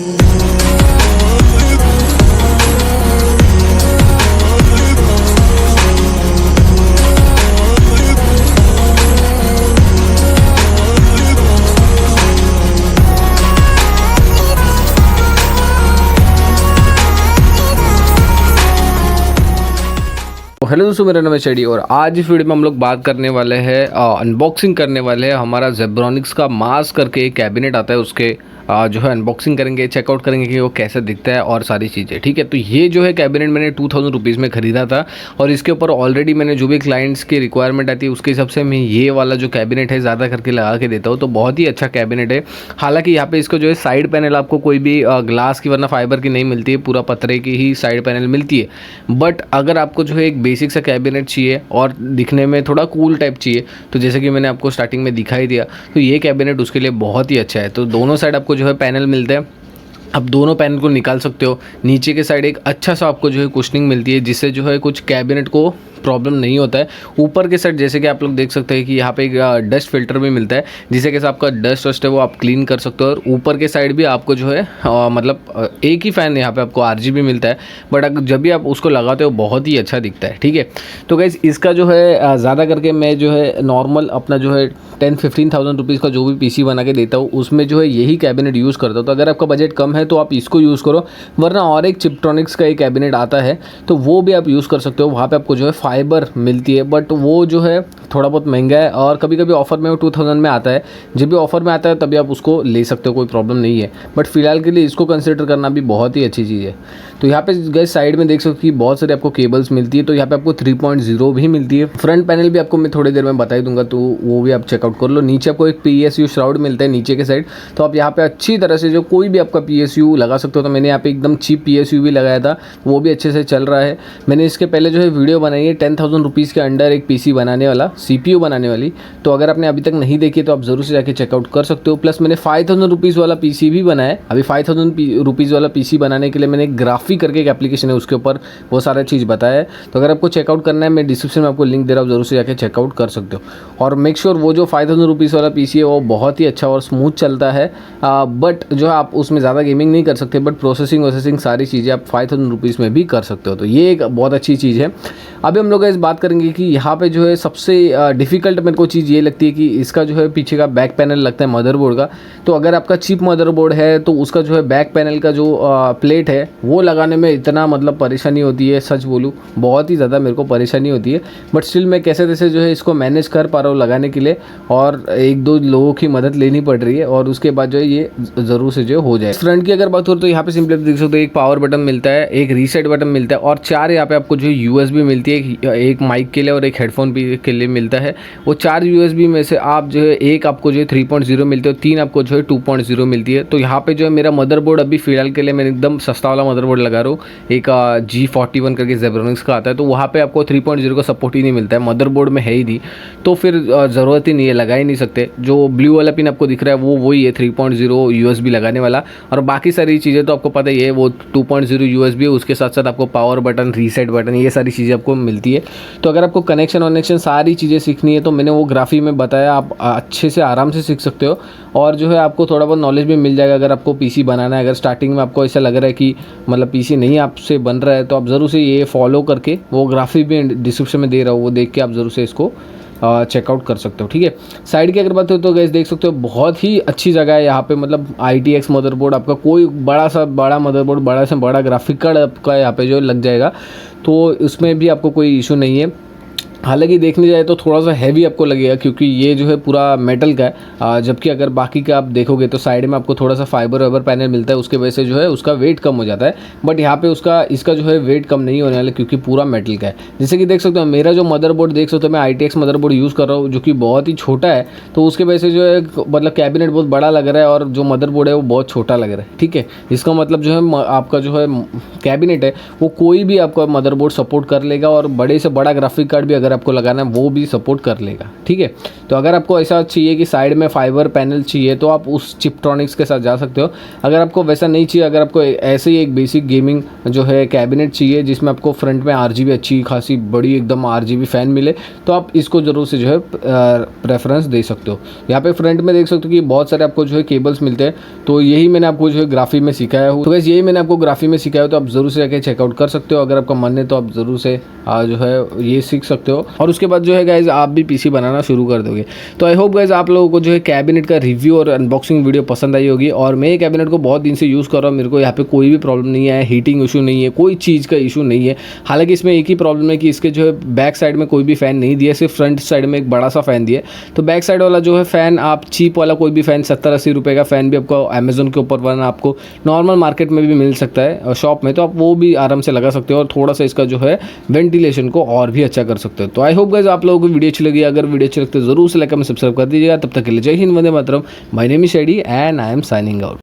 Hello दोस्तों, मेरा नाम है शेडी और आज इस वीडियो में हम लोग बात करने वाले हैं, अनबॉक्सिंग करने वाले हैं हमारा जेब्रॉनिक्स का मास करके एक कैबिनेट आता है, उसके जो है अनबॉक्सिंग करेंगे, चेकआउट करेंगे कि वो कैसा दिखता है और सारी चीज़ें। ठीक है, तो ये जो है कैबिनेट मैंने 2000 रुपीज़ में ख़रीदा था और इसके ऊपर ऑलरेडी मैंने जो भी क्लाइंट्स की रिक्वायरमेंट आती है उसके हिसाब से मैं ये वाला जो कैबिनेट है ज़्यादा करके लगा के देता हूँ। तो बहुत ही अच्छा कैबिनेट है। हालांकि यहाँ पे इसका जो है साइड पैनल आपको कोई भी ग्लास की वरना फाइबर की नहीं मिलती है, पूरा पतरे की ही साइड पैनल मिलती है। बट अगर आपको जो है एक बेसिक सा कैबिनेट चाहिए और दिखने में थोड़ा कूल टाइप चाहिए, तो जैसे कि मैंने आपको स्टार्टिंग में दिखाई दिया, तो ये कैबिनेट उसके लिए बहुत ही अच्छा है। तो दोनों साइड आपको जो है पैनल मिलते हैं, आप दोनों पैनल को निकाल सकते हो। नीचे के साइड एक अच्छा सा आपको जो है कुशनिंग मिलती है, जिससे जो है कुछ कैबिनेट को प्रॉब्लम नहीं होता है। ऊपर के साइड जैसे कि आप लोग देख सकते हैं कि यहाँ पे एक डस्ट फिल्टर भी मिलता है, जिससे कि आपका डस्ट वस्ट है वो आप क्लीन कर सकते हो। और ऊपर के साइड भी आपको जो है मतलब एक ही फ़ैन यहाँ पे आपको RGB मिलता है, बट अगर जब भी आप उसको लगाते हो बहुत ही अच्छा दिखता है। ठीक है, तो गाइस इसका जो है ज़्यादा करके मैं जो है नॉर्मल अपना जो है 10-15,000 रुपीज़ का जो भी PC बना के देता हूँ, उसमें जो है यही कैबिनेट यूज़ करता हूँ। तो अगर आपका बजट कम है तो आप इसको यूज़ करो, वरना और एक जिब्रॉनिक्स का एक कैबिनेट आता है तो वो भी आप यूज़ कर सकते हो। वहाँ पे आपको जो है फाइबर मिलती है, बट वो जो है थोड़ा बहुत महंगा है और कभी कभी ऑफर में वो 2000 में आता है। जब भी ऑफर में आता है तभी आप उसको ले सकते हो, कोई प्रॉब्लम नहीं है। बट फिलहाल के लिए इसको कंसिडर करना भी बहुत ही अच्छी चीज़ है। तो यहाँ पे गाइस साइड में देख सकते हो कि बहुत सारी आपको केबल्स मिलती है। तो यहाँ पे आपको 3.0 भी मिलती है। फ्रंट पैनल भी आपको मैं थोड़ी देर में बता ही दूंगा, तो वो भी आप चेकआउट कर लो। नीचे आपको एक PSU श्राउड मिलता है नीचे के साइड, तो आप यहाँ पे अच्छी तरह से जो कोई भी आपका PSU लगा सकते हो। तो मैंने यहाँ पे एकदम चीप PSU भी लगाया था, वो भी अच्छे से चल रहा है। मैंने इसके पहले जो है वीडियो बनाई है 10,000 रुपीज़ के अंडर एक PC बनाने वाला, CPU बनाने वाली। तो अगर आपने अभी तक नहीं देखी तो आप ज़रूर से जाके चेकआउट कर सकते हो। प्लस मैंने 5,000 रुपीज़ वाला PC भी बनाया है। अभी 5,000 रुपीज़ वाला PC बनाने के लिए मैंने ग्राफिक करके एक एप्लीकेशन है, उसके ऊपर वो सारा चीज़ बताया है। तो अगर आपको चेकआउट करना है, मैं डिस्क्रिप्शन में आपको लिंक दे रहा हूँ, ज़रूर से जाके चेकआउट कर सकते हो। और मेक श्योर वो जो 5,000 रुपीज़ वाला PC है वो बहुत ही अच्छा और स्मूथ चलता है। बट जो है आप उसमें ज़्यादा गेमिंग नहीं कर सकते, बट प्रोसेसिंग सारी चीज़ें आप 5,000 रुपीज़ में भी कर सकते हो। तो ये एक बहुत अच्छी चीज़ है। अभी हम लोग इस बात करेंगे कि यहाँ पे जो है सबसे डिफ़िकल्ट मेरे को चीज़ ये लगती है कि इसका जो है पीछे का बैक पैनल लगता है मदरबोर्ड का। तो अगर आपका चिप मदरबोर्ड है तो उसका जो है बैक पैनल का जो प्लेट है वो लगाने में इतना मतलब परेशानी होती है, सच बोलूँ बहुत ही ज़्यादा मेरे को परेशानी होती है। बट स्टिल मैं कैसे तैसे जो है इसको मैनेज कर पा रहा हूँ लगाने के लिए, और 1-2 लोगों की मदद लेनी पड़ रही है, और उसके बाद जो है ये ज़रूर से जो हो जाए। फ्रंट की अगर बात हो तो यहाँ पे सिंपली देख सकते हो एक पावर बटन मिलता है, एक रीसेट बटन मिलता है और 4 यहाँ पे आपको जो है USB मिलती है, एक माइक के लिए और एक हेडफोन के लिए मिलता है। वो 4 USB में से आप जो है एक आपको जो है 3.0 मिलते है, 3 आपको जो है 2.0 मिलती है। तो यहाँ पे जो है मेरा मदरबोर्ड अभी फिलहाल के लिए मैं एकदम सस्ता वाला मदरबोर्ड लगा रहा हूँ, एक G41 करके जेब्रॉनिक्स का आता है। तो वहाँ पे आपको 3.0 का सपोर्ट ही नहीं मिलता है, मदरबोर्ड में है ही नहीं, तो फिर ज़रूरत ही नहीं है, लगा ही नहीं सकते। जो ब्लू वाला पिन आपको दिख रहा है वो वही है 3.0 USB लगाने वाला, और बाकी सारी चीज़ें तो आपको पता ही है वो 2.0 USB है। उसके साथ साथ आपको पावर बटन, रीसेट बटन, ये सारी चीज़ें आपको मिलती है। तो अगर आपको कनेक्शन सारी चीज़ें सीखनी है तो मैंने वो ग्राफी में बताया, आप अच्छे से आराम से सीख सकते हो। और जो है आपको थोड़ा बहुत नॉलेज भी मिल जाएगा अगर आपको PC बनाना है। अगर स्टार्टिंग में आपको ऐसा लग रहा है कि मतलब PC नहीं आपसे बन रहा है, तो आप ज़रूर से ये फॉलो करके, वो ग्राफी भी डिस्क्रिप्शन में दे रहा हूँ, वो देख के आप ज़रूर से इसको चेकआउट कर सकते हो। ठीक है, साइड की अगर बात हो तो गाइस देख सकते हो बहुत ही अच्छी जगह है यहाँ पे। मतलब ITX मदरबोर्ड, आपका कोई बड़ा मदरबोर्ड, बड़ा से बड़ा ग्राफिक कार्ड आपका यहाँ पे जो लग जाएगा, तो उसमें भी आपको कोई इशू नहीं है। हालांकि देखने जाए तो थोड़ा सा हैवी आपको लगेगा, क्योंकि ये जो है पूरा मेटल का है, जबकि अगर बाकी का आप देखोगे तो साइड में आपको थोड़ा सा फाइबर वाइबर पैनल मिलता है, उसके वजह से जो है उसका वेट कम हो जाता है। बट यहाँ पे इसका जो है वेट कम नहीं होने वाला, क्योंकि पूरा मेटल का है। जैसे कि देख सकते हो मेरा जो मदरबोर्ड देख सकते हो, मैं ITX मदरबोर्ड यूज़ कर रहा हूँ, जो कि बहुत ही छोटा है। तो उसके वजह से जो है मतलब कैबिनेट बहुत बड़ा लग रहा है और जो मदरबोर्ड है वो बहुत छोटा लग रहा है। ठीक है, इसका मतलब जो है आपका जो है कैबिनेट है वो कोई भी आपका मदरबोर्ड सपोर्ट कर लेगा, और बड़े से बड़ा ग्राफिक कार्ड भी अगर अगर आपको लगाना है वो भी सपोर्ट कर लेगा, ठीक है। तो अगर आपको ऐसा चाहिए कि साइड में फाइबर पैनल चाहिए तो आप उस चिपट्रॉनिक्स के साथ जा सकते हो। अगर आपको वैसा नहीं चाहिए, अगर आपको ऐसे ही एक बेसिक गेमिंग जो है कैबिनेट चाहिए जिसमें आपको फ्रंट में RGB अच्छी खासी बड़ी एकदम RGB फ़ैन मिले, तो आप इसको ज़रूर से जो है प्रेफरेंस दे सकते हो। यहाँ पे फ्रंट में देख सकते हो कि बहुत सारे आपको जो है केबल्स मिलते हैं, तो यही मैंने आपको जो है ग्राफी में सिखाया हूँ। तो गाइस यही मैंने आपको ग्राफी में सिखाया हो, तो आप ज़रूर से जाके चेकआउट कर सकते हो। अगर आपका मन है तो आप ज़रूर से जो है ये सीख सकते हो, और उसके बाद जो है गाइस आप भी PC बनाना शुरू कर दोगे। तो आई होप गाइस आप लोगों को जो है कैबिनेट का रिव्यू और अनबॉक्सिंग वीडियो पसंद आई होगी। और मैं ये कैबिनेट को बहुत दिन से यूज़ कर रहा हूँ, मेरे को यहाँ पे कोई भी प्रॉब्लम नहीं है, हीटिंग इशू नहीं है, कोई चीज़ का इशू नहीं है। हालांकि इसमें एक ही प्रॉब्लम है कि इसके जो है बैक साइड में कोई भी फ़ैन नहीं दिया, सिर्फ फ्रंट साइड में एक बड़ा सा फ़ैन दिया। तो बैक साइड वाला जो है फ़ैन आप चीप वाला कोई भी फ़ैन 70-80 रुपये का फ़ैन भी आपको अमेजोन के ऊपर वरना आपको नॉर्मल मार्केट में भी मिल सकता है शॉप में, तो आप वो भी आराम से लगा सकते हो और थोड़ा सा इसका जो है वेंटिलेशन को और भी अच्छा कर सकते हो। तो आई होप गाइस आप लोगों को वीडियो अच्छी लगी। अगर वीडियो अच्छी लगती है जरूर से लाइक कमेंट सब्सक्राइब कर दीजिएगा। तब तक के लिए जय हिंद, वंदे मातरम। My name is Shady and I am signing out.